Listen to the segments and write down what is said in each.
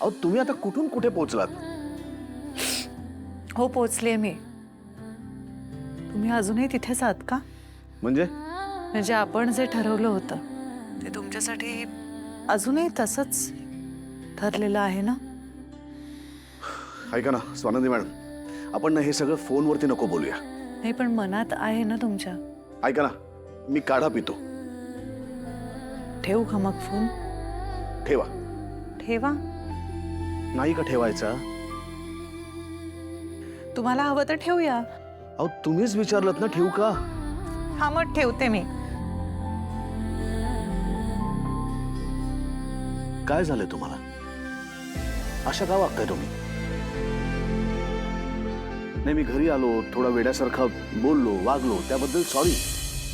अहो तुम्ही आता कुठून कुठे पोहोचलात? हो पोचले मी. तुम्ही अजूनही तिथेच आहात का? म्हणजे आपण जे ठरवलं होतं ते तुमच्यासाठी अजूनही तसंच ठरलेलं आहे ना? ऐका ना स्वानंदी मॅडम, आपण ना हे सगळं फोनवरती नको बोलूया. नाही पण मनात आहे ना तुमच्या. ऐका ना, मी काढा पितो. ठेवू का मग फोन? ठेवा. ठेवा. नाही का ठेवायचा? तुम्हाला हवं तर ठेवूया. अहो तुम्हीच विचारलत ना ठेवू का? हा मग ठेवते मी. काय झालंय तुम्हाला? अशा का वागताय तुम्ही? नाही मी घरी आलो, थोडा वेड्यासारखा बोललो, वागलो, त्याबद्दल सॉरी.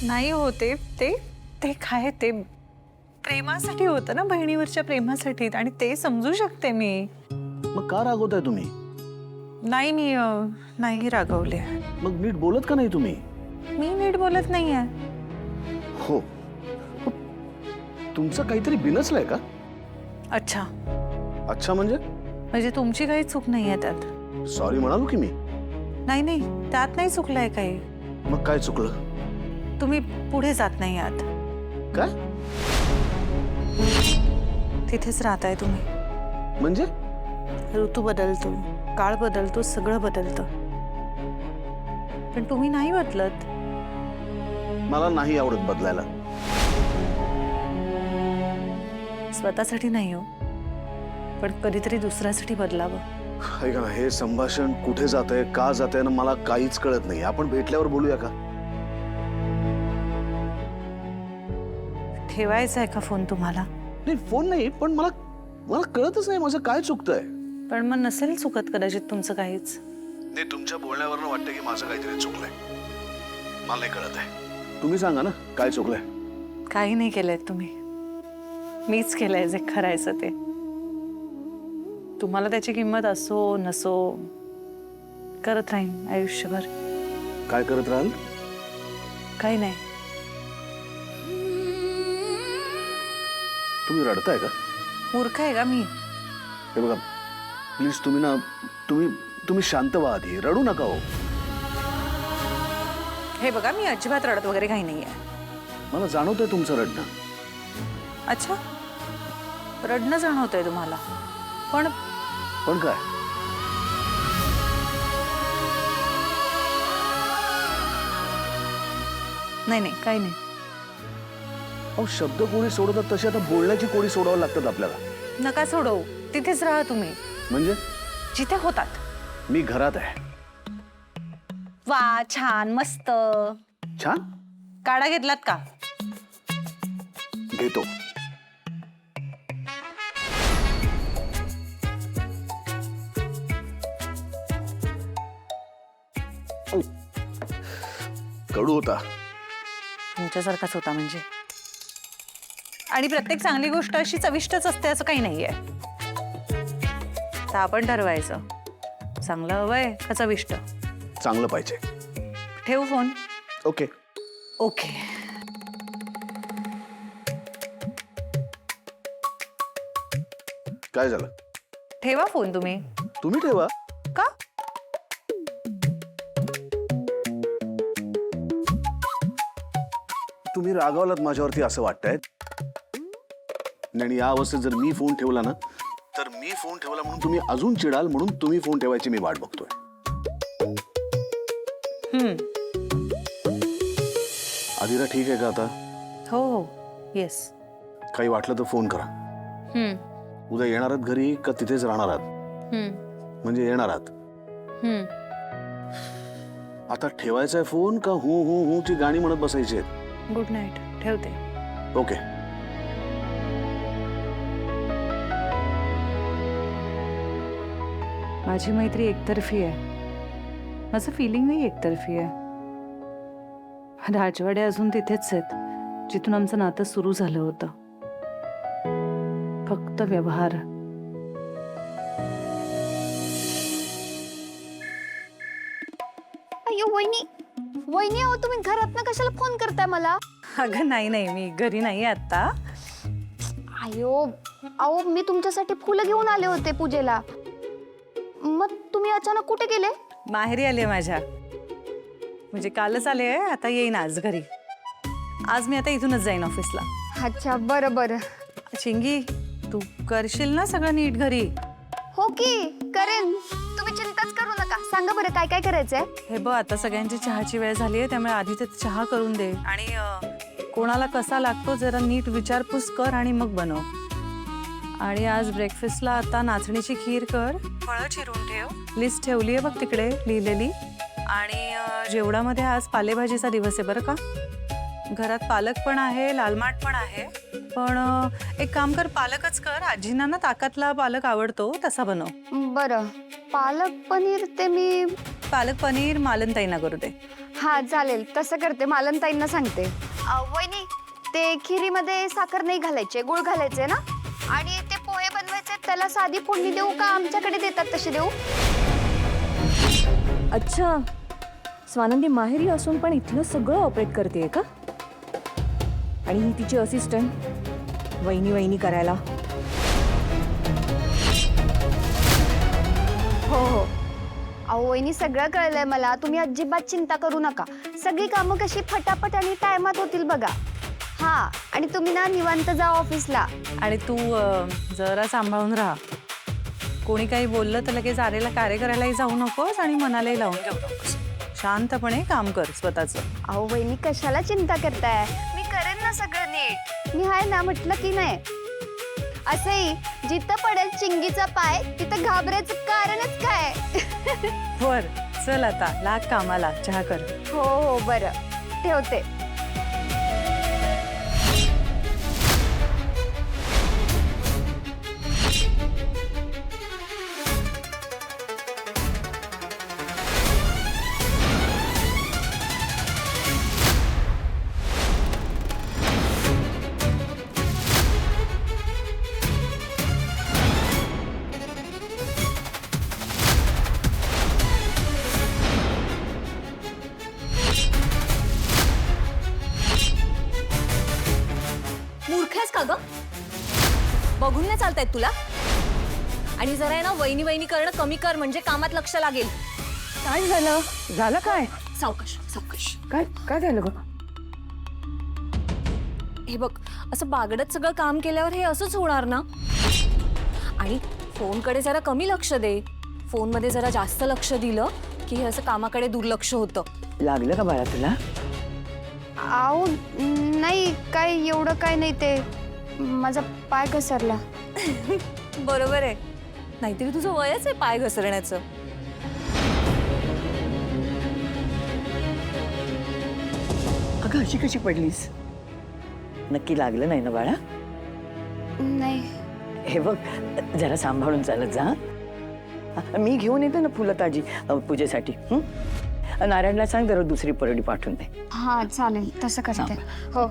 नाही होते ते ते काय ते प्रेमासाठी होतं ना, बहिणीवरच्या प्रेमासाठी, आणि ते समजू शकते मी. मग का रागवताय तुम्ही? नाही मी नाही रागवले. मग नीट बोलत का नाही तुम्ही? मी नीट बोलत नाहीये. हो, तुमचं काहीतरी बिनसलंय का? अच्छा अच्छा म्हणजे? म्हणजे तुमची काही चूक नाहीये त्यात. सॉरी म्हणालो की मी. नाही नाही त्यात नाही चुकलंय काही. मग काय चुकलं? तुम्ही पुढे जात नाही आहात. काय तिथेच राहताय तुम्ही. म्हणजे? ऋतू बदलतो, काळ बदलतो, सगळं बदलतं, पण तुम्ही नाही बदलत. मला नाही आवडत बदलायला. स्वतःसाठी नाही हो, पण कधीतरी दुसऱ्यासाठी बदलावं. ऐका ना, हे संभाषण कुठे जातंय, का जातंय ना मला काहीच कळत नाही. आपण भेटल्यावर बोलूया का? ठेवायचा आहे का फोन तुम्हाला? नाही फोन नाही, पण मला कळतच नाही माझं काय चुकतंय. पण मग नसेल चुकत कदाचित तुमचं काहीच. नाही तुमच्या बोलण्यावरनं वाटतं की माझं काहीतरी चुकलंय. मला नाही कळत आहे. तुम्ही सांगा ना काय चुकलंय. काही नाही केलंय तुम्ही, मीच केलंय जे करायचं ते. तुम्हाला त्याची किंमत असो नसो, करत राहीन आयुष्यभर. काय करत राहाल? काही नाही. तुम्ही रडताय का? मूर्ख आहे का मी? हे बघा प्लीज, तुम्ही ना तुम्ही शांत व्हा आधी. रडू नका हो. हे बघा मी अजिबात रडत वगैरे काही नाहीये. मला जाणवतंय तुमचं रडणं. अच्छा, रडणं जाणवतंय तुम्हाला? पण पण काय? नाही नाही काही नाही. अहो शब्द कोणी सोडवतात तशी आता बोलण्याची कोणी सोडावं लागतात आपल्याला. नका सोडवू, तिथेच राहा तुम्ही म्हणजे? जिथे होतात. मी घरात आहे. वा छान मस्त. छान. काढा घेतलात का? घेतो. कडू होता. तुमच्यासारखाच होता म्हणजे. आणि प्रत्येक चांगली गोष्ट अशी चविष्टच असते असं काही नाहीये. तर आपण ठरवायचं, चांगलं हवंय का चविष्ट. चांगलं पाहिजे. ठेवू फोन? ओके. ओके. काय झालं? ठेवा फोन तुम्ही. तुम्ही ठेवा. का? तुम्ही रागावलात माझ्यावरती असं वाटतंय. आणि या अवस्थेत जर मी फोन ठेवला ना, तर मी फोन ठेवला म्हणून तुम्ही अजून चिडाल, म्हणून तुम्ही फोन ठेवायची मी वाट बघतोय. आदिरा ठीक आहे का आता? हो हो येस. काही वाटलं तर फोन करा. उद्या येणार आहात घरी का तिथेच राहणार आहात? म्हणजे येणार आहात. आता ठेवायचा आहे फोन का हू हू हू ची गाणी म्हणत बसायची आहेत? Good night. ठेवते. ओके. माझी मैत्री एकतर्फी आहे. माझं फिलिंगही एकतर्फी आहे. राजवाडे अजून तिथेच आहेत जिथून आमचं नातं सुरू झालं होतं. फक्त व्यवहार. अय्यो वहिनी, वहिनी अहो तुम्ही घरात ना कशाला फोन करताय मला? अगं नाही नाही, मी घरी नाही आता. अयो अहो मी तुमच्यासाठी फुलं घेऊन आले होते पूजेला. मग तुम्ही अचानक कुठे गेले? माहेरी आले माझ्या, म्हणजे कालच आले, आता येईन आज घरी. आज मी आता इथूनच जाईन ऑफिसला. अच्छा बरं बरं. चिंगी, तू करशील ना सगळं नीट घरी? हो की करेन, तुम्ही चिंताच करू नका. सांगा बरं काय काय करायचंय? हे बघ, आता सगळ्यांची चहाची वेळ झाली आहे, त्यामुळे आधी ते चहा करून दे आणि कोणाला कसा लागतो जरा नीट विचारपूस कर आणि मग बनव. आणि आज ब्रेकफास्टला आता नाचणीची खीर कर, फळं चिरून ठेव, लिस्ट ठेवली आहे बघ तिकडे लिहिलेली. आणि जेवणामध्ये आज पालेभाजीचा दिवस आहे बरं का. घरात पालक पण आहे, लालमाट पण आहे, पण एक काम कर, पालकच कर. आजींना ना ताकातला पालक आवडतो, तसा बनव. बरं, पालक पनीर ते मी पालक पनीर मालनताईंना करू दे. हा चालेल, तसं करते. मालनताईंना सांगते. वहिनी, ते खिरीमध्ये साखर नाही घालायचे, गुळ घालायचे ना? आणि ते पोहे बनवायचे, त्याला साधी फोडणी देऊ का आमच्याकडे देतात तशी देऊ? अच्छा, स्वानंदी माहेरी असून पण इथलं सगळं ऑपरेट करते का? आणि ही तिची असिस्टंट वहिनी वहिनी करायला. हो हो. अहो वहिनी, सगळं कळलंय मला. तुम्ही अजिबात चिंता करू नका. सगळी कामं कशी फटाफट आणि टायमात होतील बघा. हा, आणि तुम्ही ना निवांत जा ऑफिसला. आणि तू जरा सांभाळून राहा. कोणी काही बोललं तर लगेच आरेला कार्य करायलाही जाऊ नकोस आणि मनालाही लावून घेऊ नकोस. शांतपणे काम कर स्वतःचं. अहो वहिनी, कशाला चिंता करताय? मी करेन ना सगळं नीट. मी आहे ना, म्हटलं की नाही. असंही जिथं पडेल चिंगीचा पाय तिथं घाबरायचं कारणच काय? बर, चल आता लाग कामाला, चहा कर. हो हो बरं, ठेवते. मूर्ख आहेस का ग? बघून नाही चालतायत तुला? आणि जरा आहे ना वहिनी वहिनी करणं कमी कर, म्हणजे कामात लक्ष लागेल. काय झालं? झालं काय? सावकाश सावकाश. काय काय झालं ग? हे बघ, असं बागडत सगळं काम केल्यावर हे असंच होणार ना. आणि फोनकडे जरा कमी लक्ष दे. फोनमध्ये जरा जास्त लक्ष दिलं की हे असं कामाकडे दुर्लक्ष होतं. लागलं का बाळा तुला? अहो नाही, काय एवढं काय नाही, ते माझा पाय घसरला. बरोबर आहे, नाहीतरी तुझं वयच आहे पाय घसरण्याचं. अगं अशी कशी पडलीस? नक्की लागलं नाही ना बाळा? नाही. हे बघ, जरा सांभाळून चालत जा. मी घेऊन येते ना फुलं ताजी पूजेसाठी. नारायणला सांग जरा दुसरी परडी पाठवून दे. हा चालेल, तसं करते. हो.